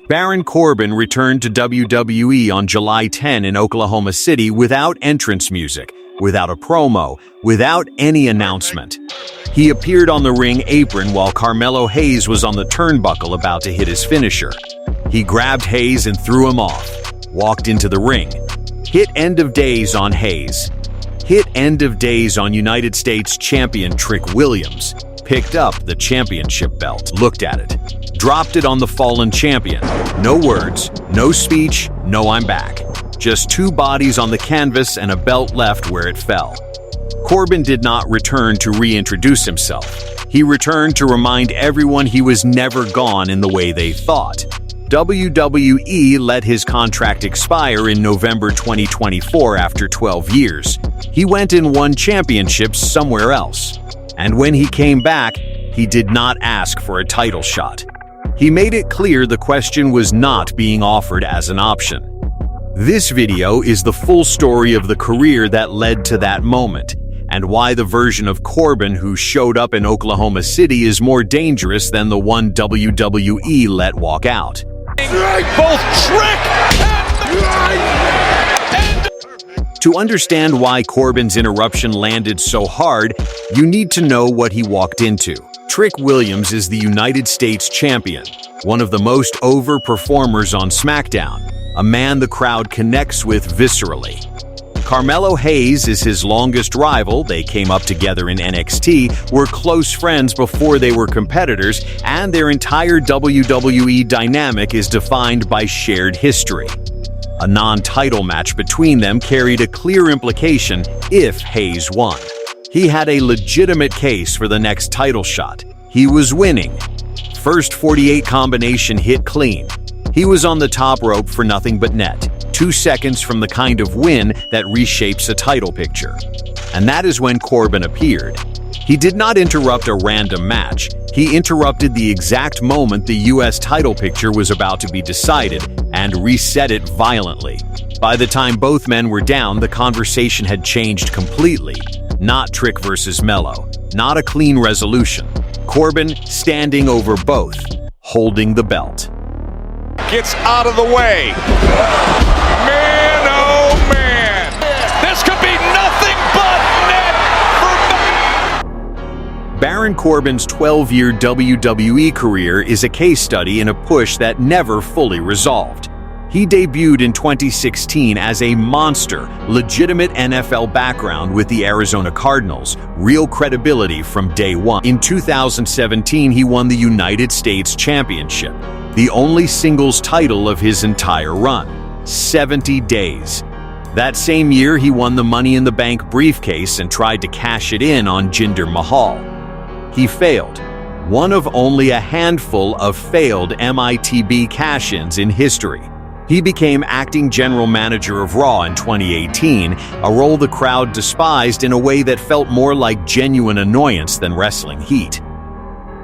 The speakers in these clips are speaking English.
Baron Corbin returned to WWE on July 10 in Oklahoma City without entrance music, without a promo, without any announcement. He appeared on the ring apron while Carmelo Hayes was on the turnbuckle about to hit his finisher. He grabbed Hayes and threw him off, walked into the ring. Hit end of days on Hayes. Hit end of days on United States champion Trick Williams. Picked up the championship belt, looked at it, dropped it on the fallen champion. No words, no speech, no I'm back. Just two bodies on the canvas and a belt left where it fell. Corbin did not return to reintroduce himself. He returned to remind everyone he was never gone in the way they thought. WWE let his contract expire in November 2024 after 12 years. He went and won championships somewhere else. And when he came back, he did not ask for a title shot. He made it clear the question was not being offered as an option. This video is the full story of the career that led to that moment, and why the version of Corbin who showed up in Oklahoma City is more dangerous than the one WWE let walk out. Both Trick and To understand why Corbin's interruption landed so hard, you need to know what he walked into. Trick Williams is the United States champion, one of the most over performers on SmackDown, a man the crowd connects with viscerally. Carmelo Hayes is his longest rival. They came up together in NXT, were close friends before they were competitors, and their entire WWE dynamic is defined by shared history. A non-title match between them carried a clear implication if Hayes won. He had a legitimate case for the next title shot. He was winning. First 48 combination hit clean. He was on the top rope for nothing but net. 2 seconds from the kind of win that reshapes a title picture. And that is when Corbin appeared. He did not interrupt a random match. He interrupted the exact moment the US title picture was about to be decided and reset it violently. By the time both men were down, the conversation had changed completely. Not Trick versus Melo. Not a clean resolution. Corbin standing over both, holding the belt. gets out of the way. Man, oh man. This could be nothing but net for Baron Corbin's 12-year WWE career is a case study in a push that never fully resolved. He debuted in 2016 as a monster, legitimate NFL background with the Arizona Cardinals, real credibility from day one. In 2017, he won the United States Championship, the only singles title of his entire run, 70 days. That same year, he won the Money in the Bank briefcase and tried to cash it in on Jinder Mahal. He failed. One of only a handful of failed MITB cash-ins in history. He became acting general manager of Raw in 2018, a role the crowd despised in a way that felt more like genuine annoyance than wrestling heat.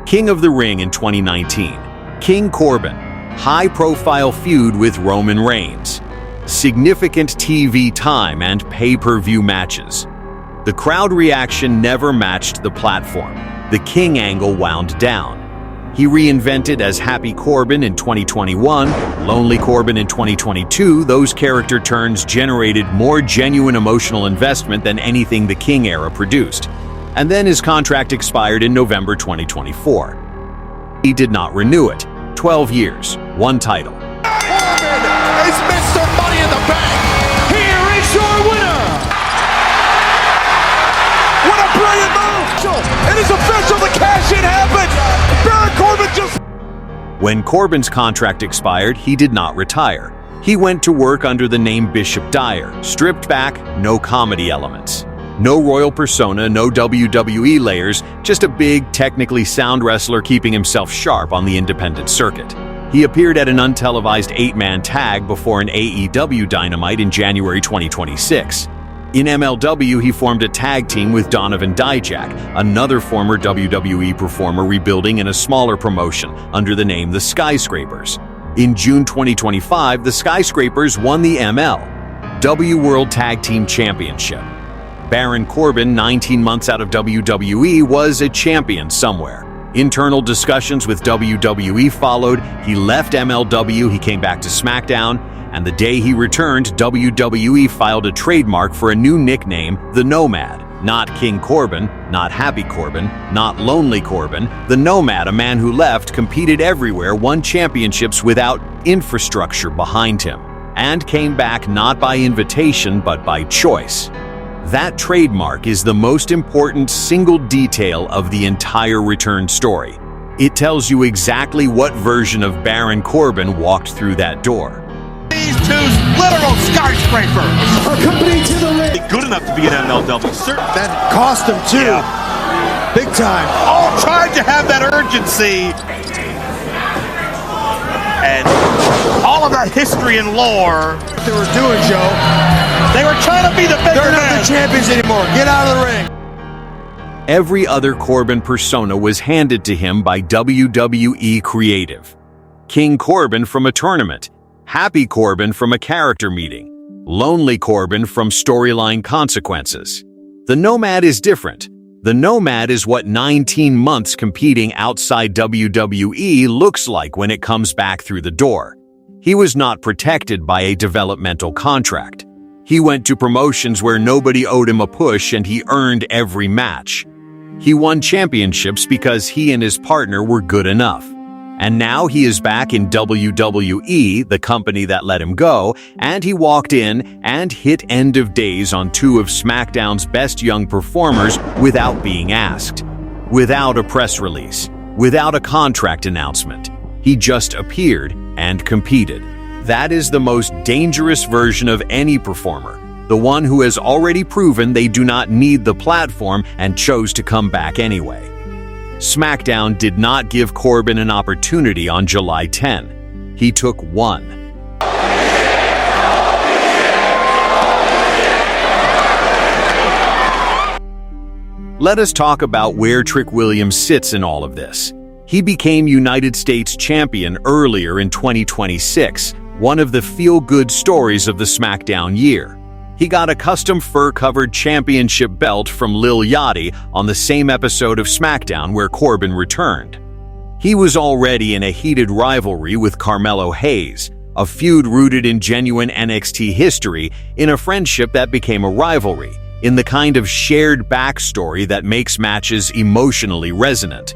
King of the Ring in 2019. King Corbin, high-profile feud with Roman Reigns. Significant TV time and pay-per-view matches. The crowd reaction never matched the platform. The King angle wound down. He reinvented as Happy Corbin in 2021, Lonely Corbin in 2022. Those character turns generated more genuine emotional investment than anything the King era produced. And then his contract expired in November 2024. He did not renew it. 12 years, one title. Corbin is Mr. Money in the Bank. Here is your winner. What a brilliant move. It is official. The cash-in happened. Baron Corbin just... When Corbin's contract expired, he did not retire. He went to work under the name Bishop Dyer, stripped back, no comedy elements. No royal persona, no WWE layers, just a big, technically sound wrestler keeping himself sharp on the independent circuit. He appeared at an untelevised 8-man tag before an AEW Dynamite in January 2026. In MLW, he formed a tag team with Donovan Dijak, another former WWE performer rebuilding in a smaller promotion under the name the Skyscrapers. In June 2025, the Skyscrapers won the MLW World Tag Team Championship. Baron Corbin, 19 months out of WWE, was a champion somewhere. Internal discussions with WWE followed. He left MLW, he came back to SmackDown, and the day he returned, WWE filed a trademark for a new nickname, The Nomad. Not King Corbin, not Happy Corbin, not Lonely Corbin. The Nomad, a man who left, competed everywhere, won championships without infrastructure behind him, and came back not by invitation but by choice. That trademark is the most important single detail of the entire return story. It tells you exactly what version of Baron Corbin walked through that door. These two's literal skyscrapers. Accompanied to the ring. Good enough to be an MLW. That cost him too. Yeah. Big time. All tried to have that urgency. And all of that history and lore. What they were doing, Joe. They were trying to be the bigger They're not man. the champions anymore. Get out of the ring. Every other Corbin persona was handed to him by WWE Creative. King Corbin from a tournament. Happy Corbin from a character meeting. Lonely Corbin from storyline consequences. The Nomad is different. The Nomad is what 19 months competing outside WWE looks like when it comes back through the door. He was not protected by a developmental contract. He went to promotions where nobody owed him a push and he earned every match. He won championships because he and his partner were good enough. And now he is back in WWE, the company that let him go, and he walked in and hit end of days on two of SmackDown's best young performers without being asked. Without a press release. Without a contract announcement. He just appeared and competed. That is the most dangerous version of any performer. The one who has already proven they do not need the platform and chose to come back anyway. SmackDown did not give Corbin an opportunity on July 10. He took one. Let us talk about where Trick Williams sits in all of this. He became United States Champion earlier in 2026, one of the feel-good stories of the SmackDown year. He got a custom fur-covered championship belt from Lil Yachty on the same episode of SmackDown where Corbin returned. He was already in a heated rivalry with Carmelo Hayes, a feud rooted in genuine NXT history, in a friendship that became a rivalry, in the kind of shared backstory that makes matches emotionally resonant.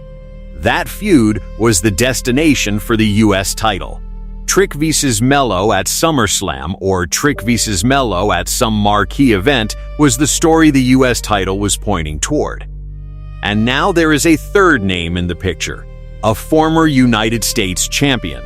That feud was the destination for the US title. Trick vs. Melo at SummerSlam or Trick vs. Melo at some marquee event was the story the US title was pointing toward. And now there is a third name in the picture, a former United States champion.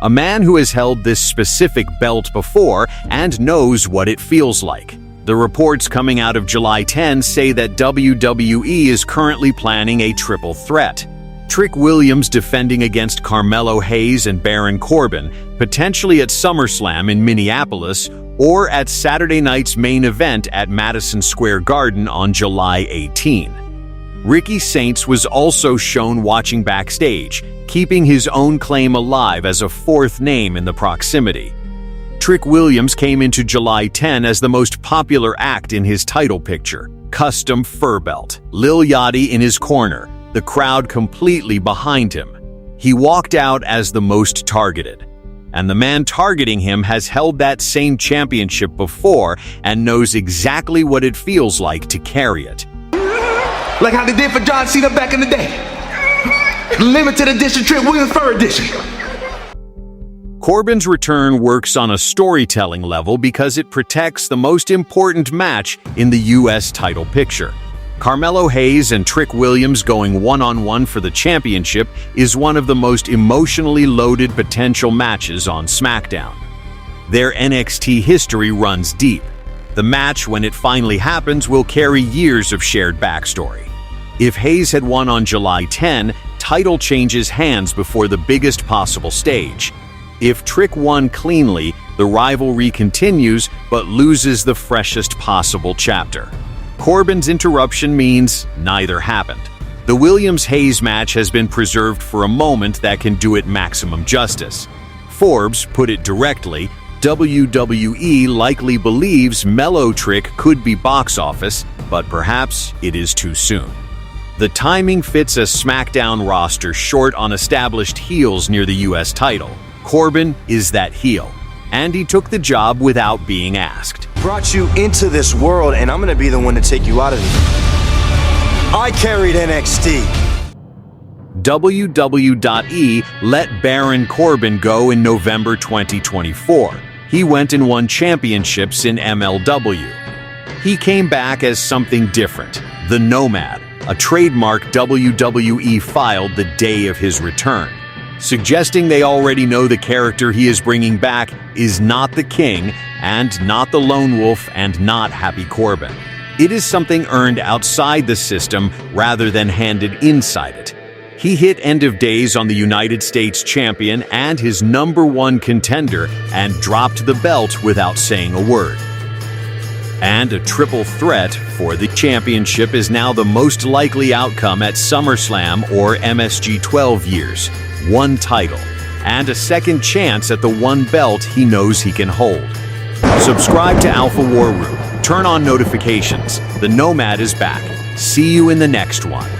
A man who has held this specific belt before and knows what it feels like. The reports coming out of July 10 say that WWE is currently planning a triple threat. Trick Williams defending against Carmelo Hayes and Baron Corbin, potentially at SummerSlam in Minneapolis, or at Saturday night's main event at Madison Square Garden on July 18. Ricky Saints was also shown watching backstage, keeping his own claim alive as a fourth name in the proximity. Trick Williams came into July 10 as the most popular act in his title picture, custom fur belt, Lil Yachty in his corner, the crowd completely behind him. He walked out as the most targeted. And the man targeting him has held that same championship before and knows exactly what it feels like to carry it. Like how they did for John Cena back in the day. Limited edition Trick Williams Fur Edition. Corbin's return works on a storytelling level because it protects the most important match in the US title picture. Carmelo Hayes and Trick Williams going one-on-one for the championship is one of the most emotionally loaded potential matches on SmackDown. Their NXT history runs deep. The match, when it finally happens, will carry years of shared backstory. If Hayes had won on July 10, title changes hands before the biggest possible stage. If Trick won cleanly, the rivalry continues but loses the freshest possible chapter. Corbin's interruption means neither happened. The Williams-Hayes match has been preserved for a moment that can do it maximum justice. Forbes put it directly, WWE likely believes Melo Trick could be box office, but perhaps it is too soon. The timing fits a SmackDown roster short on established heels near the US title. Corbin is that heel, and he took the job without being asked. Brought you into this world, and I'm gonna be the one to take you out of it. I carried NXT. WWE let Baron Corbin go in November 2024. He went and won championships in MLW. He came back as something different, the Nomad, a trademark WWE filed the day of his return, suggesting they already know the character he is bringing back is not the King, and not the Lone Wolf, and not Happy Corbin. It is something earned outside the system rather than handed inside it. He hit end of days on the United States champion and his #1 contender and dropped the belt without saying a word. And a triple threat for the championship is now the most likely outcome at SummerSlam or MSG 12 years. One title, and a second chance at the one belt he knows he can hold. Subscribe to Alpha War Room. Turn on notifications. The Nomad is back. See you in the next one.